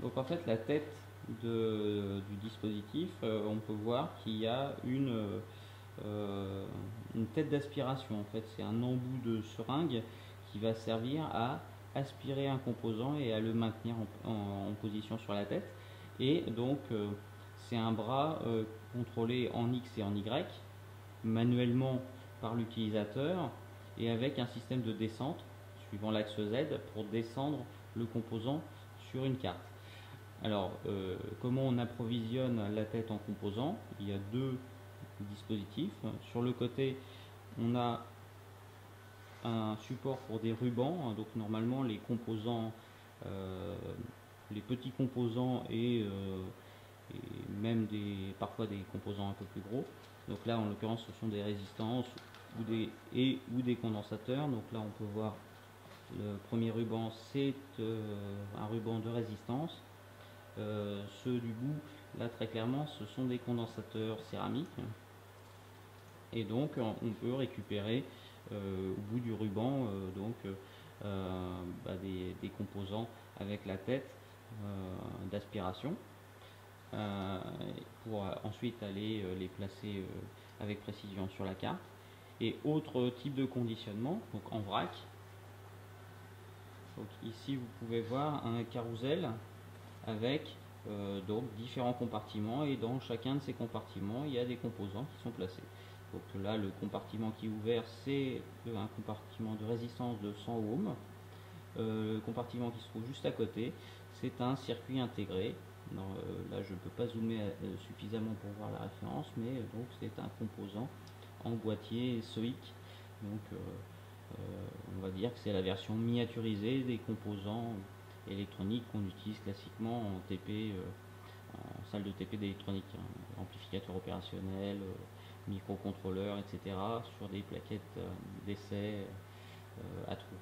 Donc en fait la tête du dispositif, on peut voir qu'il y a une tête d'aspiration. En fait, c'est un embout de seringue qui va servir à aspirer un composant et à le maintenir en position sur la tête. Et donc c'est un bras contrôlé en X et en Y manuellement par l'utilisateur et avec un système de descente suivant l'axe Z pour descendre le composant sur une carte. Alors, comment on approvisionne la tête en composants? Il y a deux dispositifs. Sur le côté, on a un support pour des rubans. Donc normalement, les composants, les petits composants et même parfois des composants un peu plus gros. Donc là, en l'occurrence, ce sont des résistances ou des condensateurs. Donc là, on peut voir le premier ruban, c'est un ruban de résistance. Ceux du bout, là très clairement, ce sont des condensateurs céramiques. Et donc, on peut récupérer au bout du ruban des composants avec la tête d'aspiration. Pour ensuite aller les placer avec précision sur la carte. Et autre type de conditionnement, donc en vrac. Donc ici vous pouvez voir un carrousel avec donc différents compartiments, et dans chacun de ces compartiments il y a des composants qui sont placés. Donc là, le compartiment qui est ouvert, c'est un compartiment de résistance de 100 ohms. Le compartiment qui se trouve juste à côté, c'est un circuit intégré. Là, je ne peux pas zoomer suffisamment pour voir la référence, mais donc c'est un composant en boîtier SOIC. Donc, on va dire que c'est la version miniaturisée des composants électroniques qu'on utilise classiquement en TP, en salle de TP d'électronique, hein, amplificateur opérationnel, microcontrôleur, etc., sur des plaquettes d'essai à trous.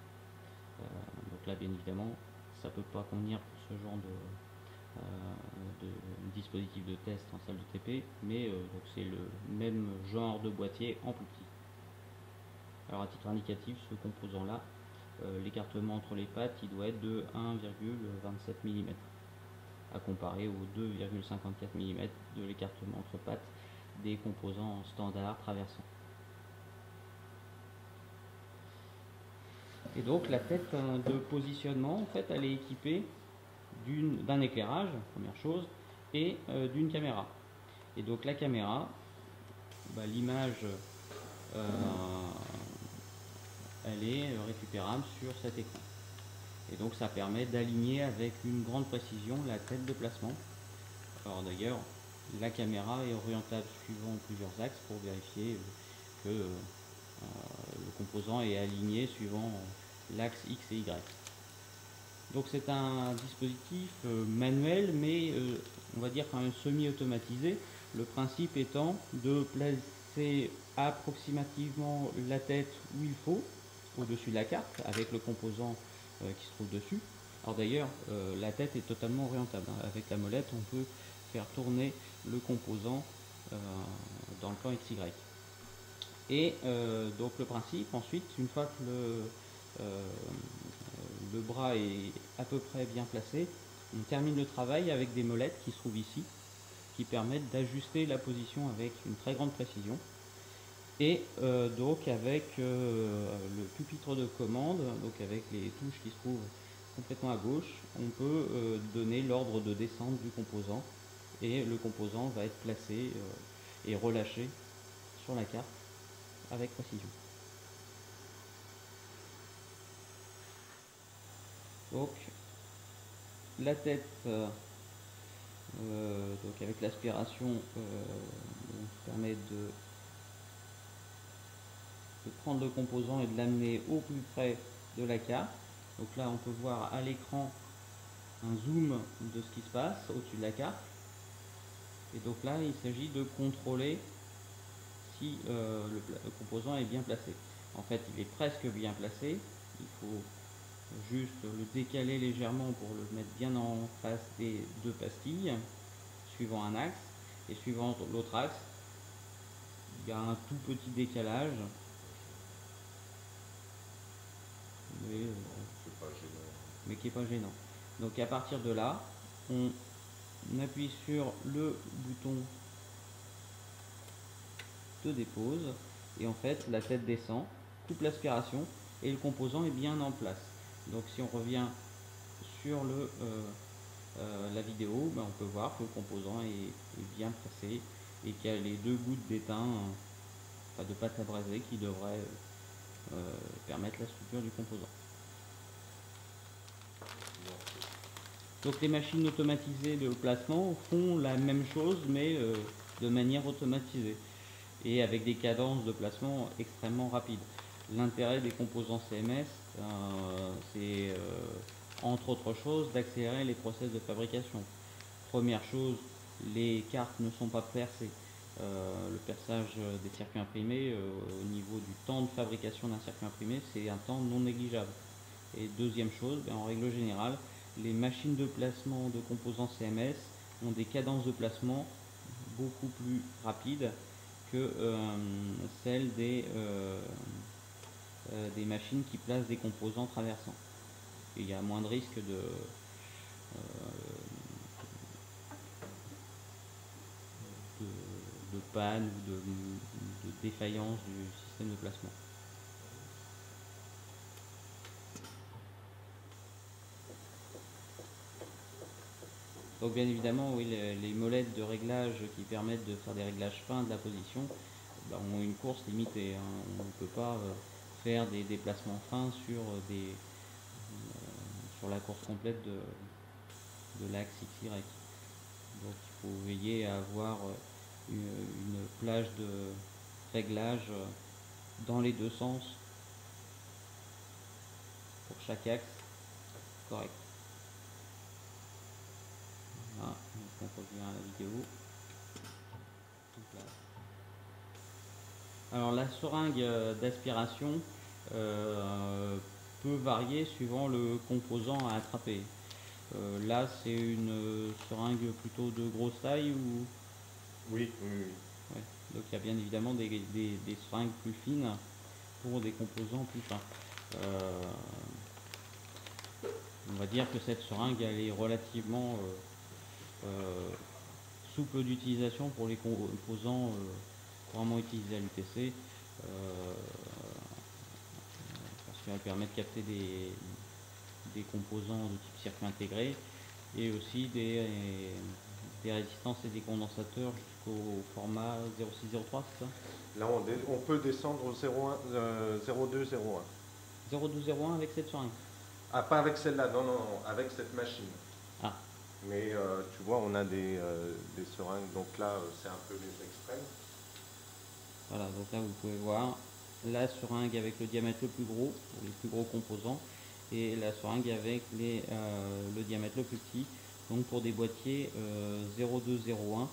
Donc là, bien évidemment, ça ne peut pas convenir pour ce genre de dispositif de test en salle de TP, mais c'est le même genre de boîtier en plus petit. Alors à titre indicatif, ce composant-là, l'écartement entre les pattes, il doit être de 1,27 mm, à comparer aux 2,54 mm de l'écartement entre pattes des composants standards traversants. Et donc la tête de positionnement, en fait, elle est équipée d'un éclairage, première chose, et d'une caméra. Et donc la caméra, l'image, elle est récupérable sur cet écran. Et donc ça permet d'aligner avec une grande précision la tête de placement. Alors d'ailleurs, la caméra est orientable suivant plusieurs axes pour vérifier que le composant est aligné suivant l'axe X et Y. Donc c'est un dispositif manuel, mais on va dire quand même semi-automatisé. Le principe étant de placer approximativement la tête où il faut, au-dessus de la carte, avec le composant qui se trouve dessus. Alors d'ailleurs, la tête est totalement orientable, hein. Avec la molette, on peut faire tourner le composant dans le plan XY. Et donc le principe, ensuite, une fois que le bras est à peu près bien placé, on termine le travail avec des molettes qui se trouvent ici, qui permettent d'ajuster la position avec une très grande précision. Et donc avec le pupitre de commande, donc avec les touches qui se trouvent complètement à gauche, on peut donner l'ordre de descente du composant, et le composant va être placé et relâché sur la carte avec précision. Donc la tête, donc avec l'aspiration, permet de prendre le composant et de l'amener au plus près de la carte. Donc là, on peut voir à l'écran un zoom de ce qui se passe au-dessus de la carte. Et donc là, il s'agit de contrôler si le composant est bien placé. En fait, il est presque bien placé. Il faut juste le décaler légèrement pour le mettre bien en face des deux pastilles, suivant un axe. Et suivant l'autre axe, il y a un tout petit décalage. Mais qui n'est pas gênant. Donc à partir de là, on appuie sur le bouton de dépose et en fait la tête descend, coupe l'aspiration et le composant est bien en place. Donc si on revient sur la vidéo, ben, on peut voir que le composant est bien placé et qu'il y a les deux gouttes d'étain, enfin de pâte à braser, qui devraient permettre la structure du composant. Donc les machines automatisées de placement font la même chose mais de manière automatisée et avec des cadences de placement extrêmement rapides. L'intérêt des composants CMS, c'est entre autres choses d'accélérer les process de fabrication. Première chose, les cartes ne sont pas percées. Le perçage des circuits imprimés au niveau du temps de fabrication d'un circuit imprimé, c'est un temps non négligeable. Et deuxième chose, en règle générale, les machines de placement de composants CMS ont des cadences de placement beaucoup plus rapides que celles des machines qui placent des composants traversants. Et il y a moins de risque de panne ou de défaillance du système de placement. Donc bien évidemment, oui, les molettes de réglage qui permettent de faire des réglages fins de la position ont une course limitée. On ne peut pas faire des déplacements fins sur la course complète de l'axe XY. Donc il faut veiller à avoir une plage de réglage dans les deux sens pour chaque axe correct. Voilà, donc on revient à la vidéo. Alors la seringue d'aspiration peut varier suivant le composant à attraper. Là c'est une seringue plutôt de grosse taille ou... Oui. Ouais. Donc il y a bien évidemment des seringues plus fines pour des composants plus fins. On va dire que cette seringue elle est relativement souple d'utilisation pour les composants couramment utilisés à l'UTC, parce qu'elle permet de capter des composants de type circuit intégré et aussi des résistances et des condensateurs jusqu'au format 0603, c'est ça? Là on peut descendre au 0201. 0201 avec cette seringue? Ah, pas avec celle-là, non, avec cette machine. Ah. Mais tu vois, on a des seringues, donc là c'est un peu les extrêmes. Voilà, donc là vous pouvez voir la seringue avec le diamètre le plus gros, pour les plus gros composants, et la seringue avec le diamètre le plus petit, donc pour des boîtiers 0201,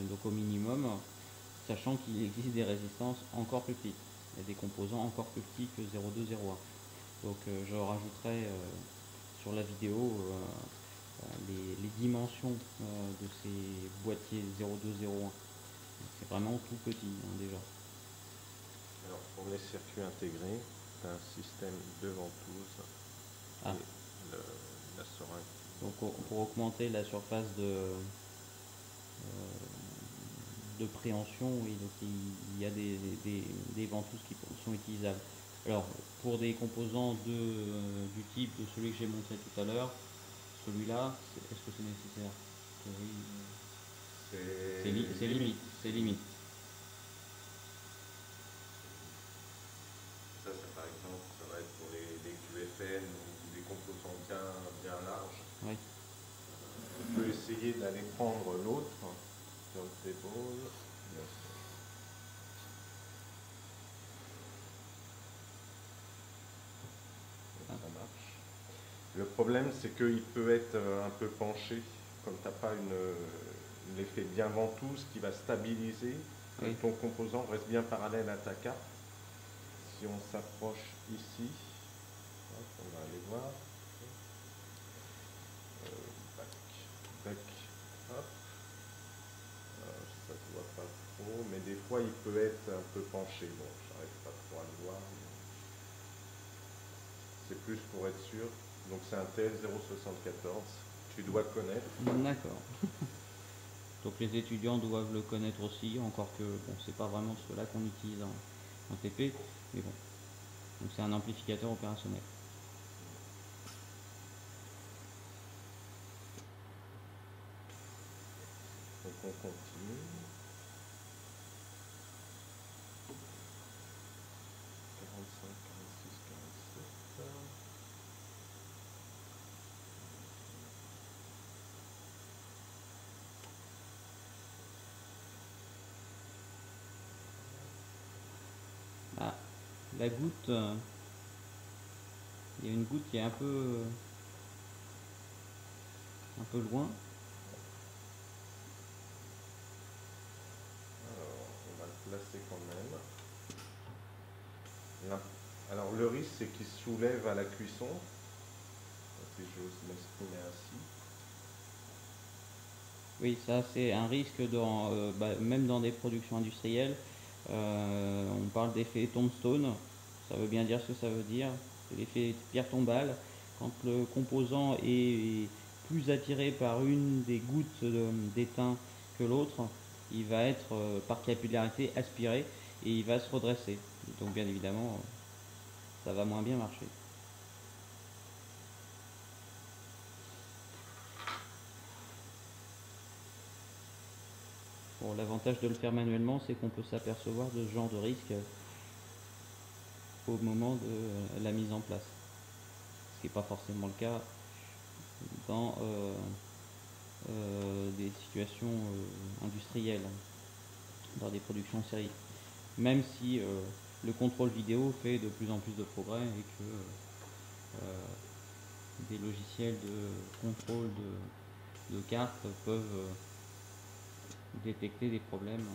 donc au minimum, sachant qu'il existe des résistances encore plus petites. Il y a des composants encore plus petits que 0201. Donc je rajouterai sur la vidéo les dimensions de ces boîtiers 0201. C'est vraiment tout petit déjà. Alors pour les circuits intégrés, tu as un système de ventouse et la seringue. Donc pour augmenter la surface de préhension, oui, donc il y a des ventouses qui sont utilisables. Alors pour des composants du type de celui que j'ai montré tout à l'heure, celui-là, est-ce que c'est nécessaire? C'est limite. Ça par exemple, ça va être pour les QFN ou des composants bien larges. Oui. On peut essayer d'aller prendre l'autre sur le dépose. Ça marche. Le problème, c'est qu'il peut être un peu penché, comme tu n'as pas l'effet bien ventouse qui va stabiliser, que ton composant reste bien parallèle à ta carte. Si on s'approche ici, on va aller voir. Back, hop. Ça se voit pas trop, mais des fois il peut être un peu penché. Bon, j'arrive pas trop à le voir. C'est plus pour être sûr. Donc c'est un TL074. Tu dois connaître. D'accord. Donc les étudiants doivent le connaître aussi, encore que bon, c'est pas vraiment cela qu'on utilise en TP, mais bon. Donc c'est un amplificateur opérationnel. Donc on continue. 45, 46, 47. Ah, la goutte, il y a une goutte qui est un peu loin. Alors, on va le placer quand même. Là. Alors, le risque, c'est qu'il se soulève à la cuisson, si j'ose m'exprimer ainsi. Oui, ça c'est un risque même dans des productions industrielles. On parle d'effet tombstone, ça veut bien dire ce que ça veut dire, c'est l'effet pierre tombale. Quand le composant est plus attiré par une des gouttes d'étain que l'autre, il va être par capillarité aspiré et il va se redresser. Donc bien évidemment, ça va moins bien marcher. Bon, l'avantage de le faire manuellement, c'est qu'on peut s'apercevoir de ce genre de risque au moment de la mise en place. Ce qui n'est pas forcément le cas dans des situations industrielles, dans des productions en série. Même si le contrôle vidéo fait de plus en plus de progrès et que des logiciels de contrôle de cartes peuvent détecter des problèmes.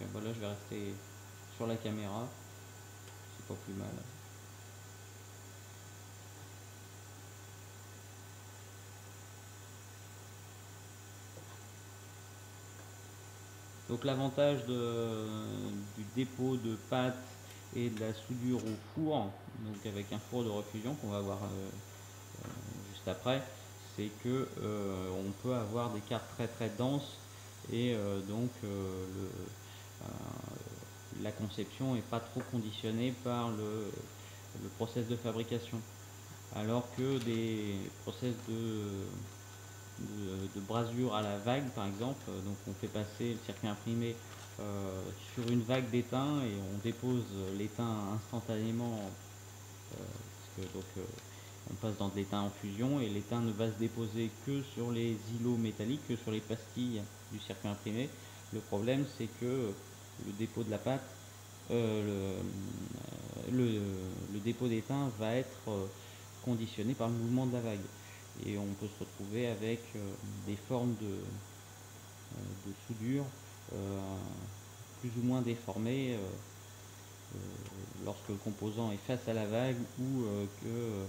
Et voilà, je vais rester sur la caméra, c'est pas plus mal. Donc l'avantage du dépôt de pâte et de la soudure au four, donc avec un four de refusion qu'on va voir juste après, c'est que on peut avoir des cartes très très denses et la conception n'est pas trop conditionnée par le process de fabrication. Alors que des process de brasure à la vague par exemple, donc on fait passer le circuit imprimé sur une vague d'étain et on dépose l'étain instantanément on passe dans de l'étain en fusion et l'étain ne va se déposer que sur les îlots métalliques, que sur les pastilles du circuit imprimé. Le problème c'est que le dépôt de la pâte, le dépôt d'étain va être conditionné par le mouvement de la vague et on peut se retrouver avec des formes de soudure plus ou moins déformées lorsque le composant est face à la vague ou que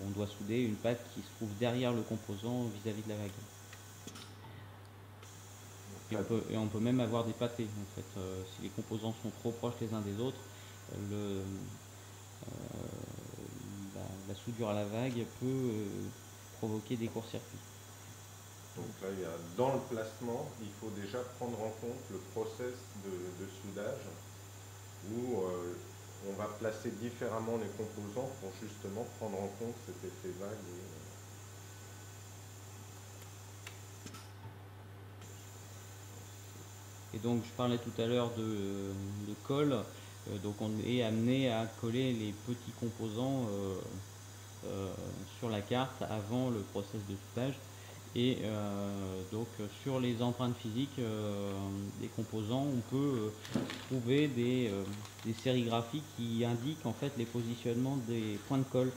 on doit souder une pâte qui se trouve derrière le composant vis-à-vis de la vague. Et on peut même avoir des pâtés en fait. Si les composants sont trop proches les uns des autres, la soudure à la vague peut provoquer des courts-circuits. Donc là, dans le placement, il faut déjà prendre en compte le process de soudage où on va placer différemment les composants pour justement prendre en compte cet effet vague. Et donc je parlais tout à l'heure de colle, donc on est amené à coller les petits composants sur la carte avant le process de soudage. Et donc sur les empreintes physiques des composants, on peut trouver des sérigraphies qui indiquent en fait les positionnements des points de colle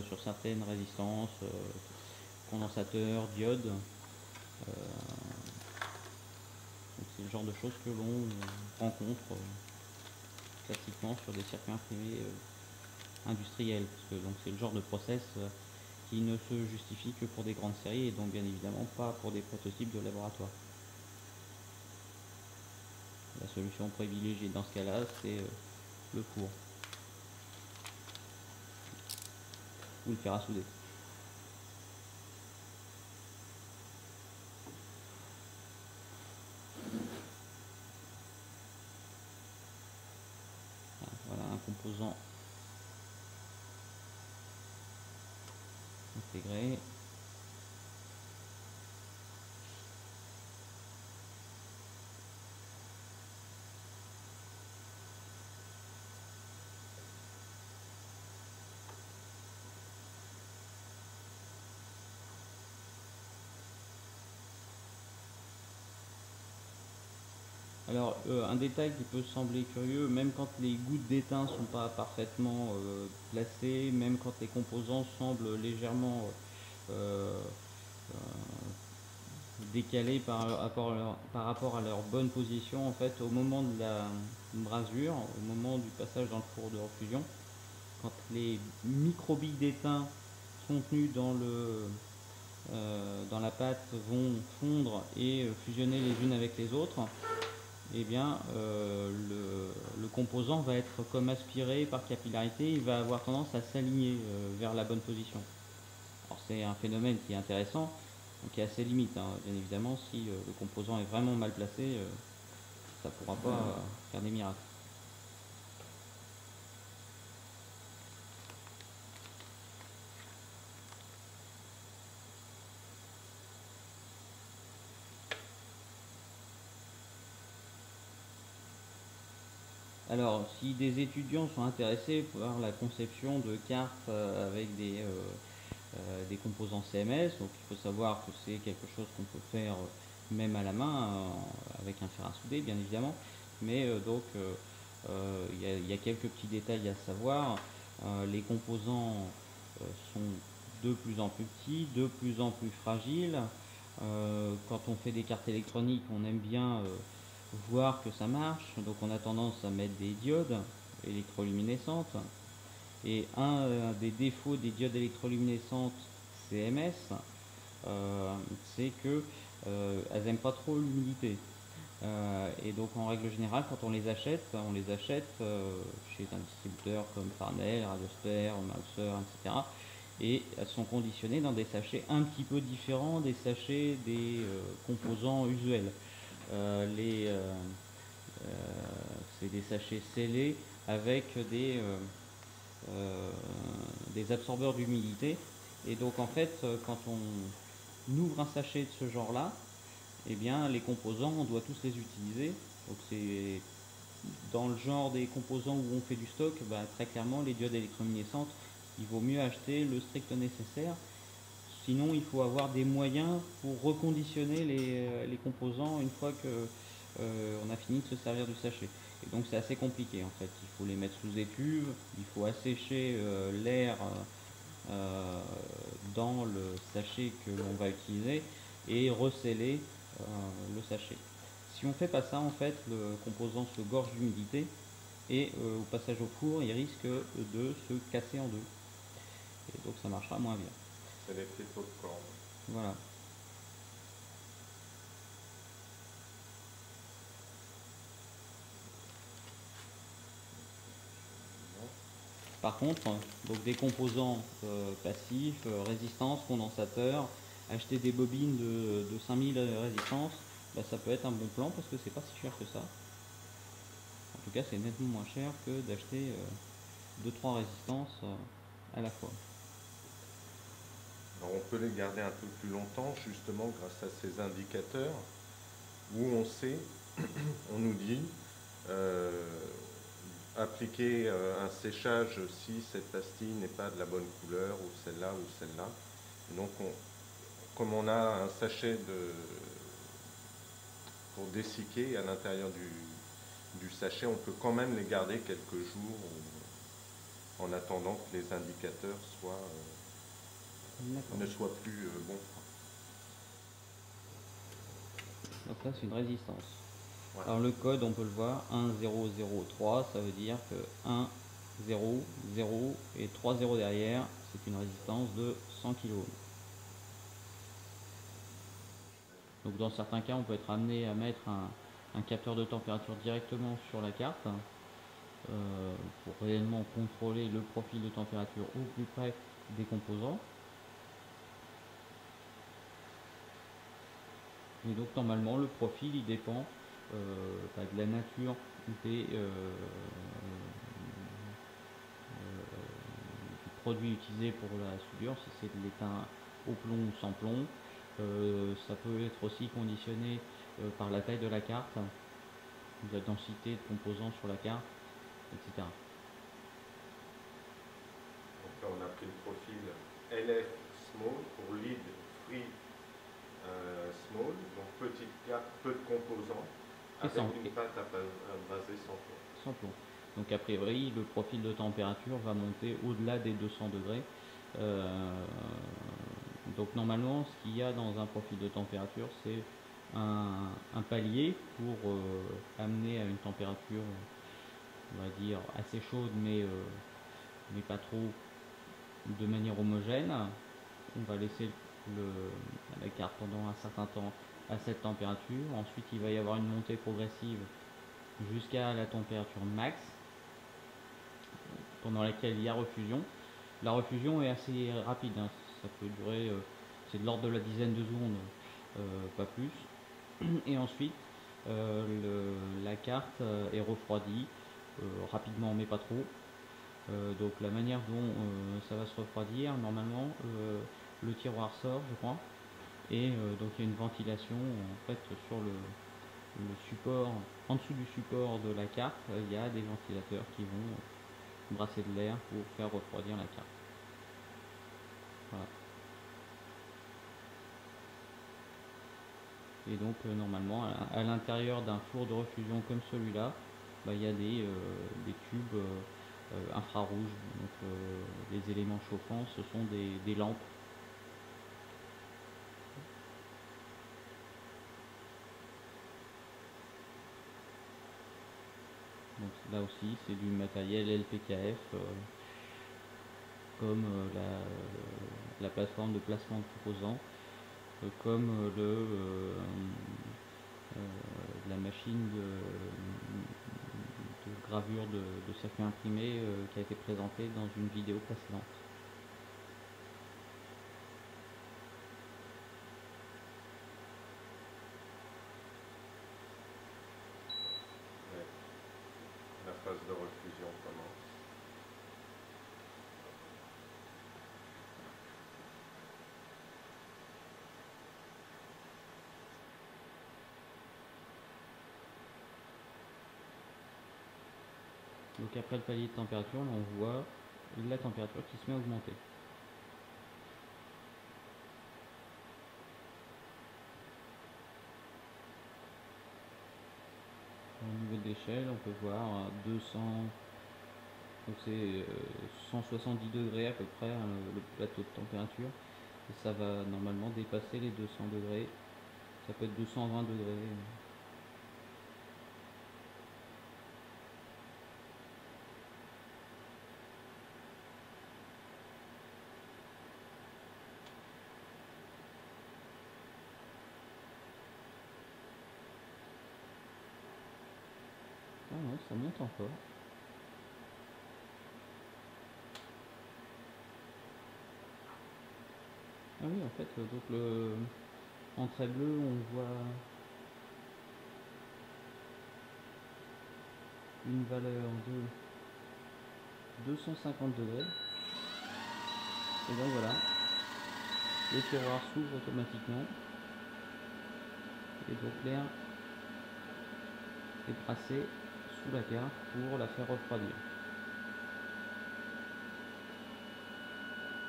sur certaines résistances, condensateurs, diodes. C'est le genre de choses que l'on rencontre classiquement sur des circuits imprimés industriels, parce que donc c'est le genre de process qui ne se justifie que pour des grandes séries et donc bien évidemment pas pour des prototypes de laboratoire. La solution privilégiée dans ce cas-là, c'est le four. ou le fer à souder. Voilà un composant intégré. Alors, un détail qui peut sembler curieux, même quand les gouttes d'étain ne sont pas parfaitement placées, même quand les composants semblent légèrement euh, euh, décalés par rapport à leur bonne position, en fait, au moment de la brasure, au moment du passage dans le four de refusion, quand les microbilles d'étain contenues dans la pâte vont fondre et fusionner les unes avec les autres, eh bien, le composant va être comme aspiré par capillarité, il va avoir tendance à s'aligner vers la bonne position. Alors c'est un phénomène qui est intéressant, qui est assez limite, hein. Bien évidemment, si le composant est vraiment mal placé, ça ne pourra pas faire des miracles. Alors, si des étudiants sont intéressés par la conception de cartes avec des composants CMS, donc il faut savoir que c'est quelque chose qu'on peut faire même à la main, avec un fer à souder bien évidemment, mais il y a quelques petits détails à savoir. Les composants sont de plus en plus petits, de plus en plus fragiles. Quand on fait des cartes électroniques, on aime bien voir que ça marche, donc on a tendance à mettre des diodes électroluminescentes. Et un des défauts des diodes électroluminescentes CMS, c'est que elles n'aiment pas trop l'humidité. Et donc en règle générale, quand on les achète chez un distributeur comme Farnell, Radiosphere, Mouser, etc. Et elles sont conditionnées dans des sachets un petit peu différents des sachets des composants usuels. C'est des sachets scellés avec des absorbeurs d'humidité. Et donc en fait, quand on ouvre un sachet de ce genre-là, eh bien les composants, on doit tous les utiliser. Donc c'est dans le genre des composants où on fait du stock, très clairement les diodes électroluminescentes, il vaut mieux acheter le strict nécessaire. Sinon, il faut avoir des moyens pour reconditionner les composants une fois que on a fini de se servir du sachet. Et donc c'est assez compliqué en fait. Il faut les mettre sous étuve, il faut assécher l'air dans le sachet que l'on va utiliser et recéler le sachet. Si on ne fait pas ça, en fait, le composant se gorge d'humidité et au passage au four, il risque de se casser en deux. Et donc ça marchera moins bien. C'est l'effet popcorn. Voilà. Par contre, donc des composants passifs, résistance, condensateur, acheter des bobines de 5000 résistances, ça peut être un bon plan parce que c'est pas si cher que ça. En tout cas, c'est nettement moins cher que d'acheter 2-3 résistances à la fois. Alors on peut les garder un peu plus longtemps justement grâce à ces indicateurs où on sait, on nous dit appliquer un séchage si cette pastille n'est pas de la bonne couleur ou celle-là ou celle-là. Et donc comme on a un sachet pour dessicquer à l'intérieur du sachet, on peut quand même les garder quelques jours en attendant que les indicateurs ne soient plus bons. Donc là, c'est une résistance. Ouais. Alors le code, on peut le voir, 1003, ça veut dire que 1, 0, 0 et 3 0 derrière, c'est une résistance de 100 kΩ. Donc dans certains cas, on peut être amené à mettre un capteur de température directement sur la carte. pour réellement contrôler le profil de température au plus près des composants. Et donc normalement le profil il dépend de la nature des, du produit utilisé pour la soudure, si c'est de l'étain au plomb ou sans plomb. Ça peut être aussi conditionné par la taille de la carte, la densité de composants sur la carte, etc. Donc là, on a pris le profil LF Small pour lead free small, donc petite carte, peu de composants, avec une pâte à baser sans plomb. Sans plomb. Donc a priori, le profil de température va monter au-delà des 200 degrés. Donc normalement, ce qu'il y a dans un profil de température, c'est un palier pour amener à une température, on va dire, assez chaude, mais pas trop de manière homogène. On va laisser la carte pendant un certain temps à cette température. Ensuite, il va y avoir une montée progressive jusqu'à la température max, pendant laquelle il y a refusion. La refusion est assez rapide, hein. Ça peut durer, c'est de l'ordre de la dizaine de secondes, pas plus. Et ensuite, la carte est refroidie rapidement, mais pas trop. Donc la manière dont ça va se refroidir, normalement, le tiroir sort, je crois, et donc il y a une ventilation en fait sur le support, en dessous du support de la carte, il y a des ventilateurs qui vont brasser de l'air pour faire refroidir la carte. Voilà. Et donc normalement à l'intérieur d'un four de refusion comme celui-là, il y a des tubes infrarouges. Donc les éléments chauffants, ce sont des lampes. Donc là aussi c'est du matériel LPKF, comme la plateforme de placement de composants, comme la machine de gravure de circuit imprimé qui a été présentée dans une vidéo précédente. Ouais. La phase de refusion commence. Donc après le palier de température, là, on voit la température qui se met à augmenter. Au niveau de l'échelle, on peut voir 200, donc c'est 170 degrés à peu près, hein, le plateau de température. Et ça va normalement dépasser les 200 degrés. Ça peut être 220 degrés. Ah non, ça monte encore. Ah oui, en fait, donc en trait bleu, on voit une valeur de 250 degrés. Et donc voilà, le tiroir s'ouvre automatiquement. Et donc l'air est brassé sous la carte pour la faire refroidir.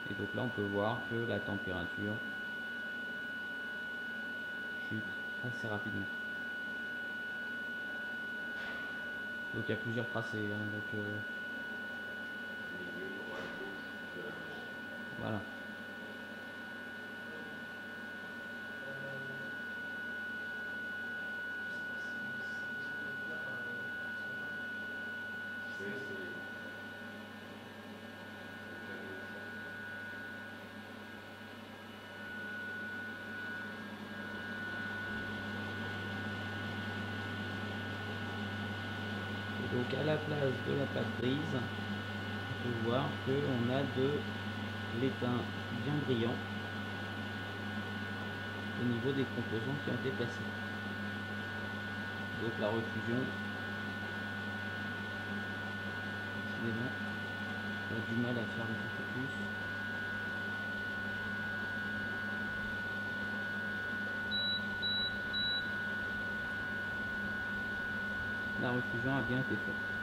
Et donc là on peut voir que la température chute assez rapidement. Donc il y a plusieurs tracés, hein, donc Milieu, droite, gauche de la machine. voilà. Je vais essayer. Et donc à la place de la pâte grise, on peut voir qu'on a de l'étain bien brillant au niveau des composants qui ont été placés. Donc la refusion, décidément, on a du mal à faire le focus. La refusion a bien été faite.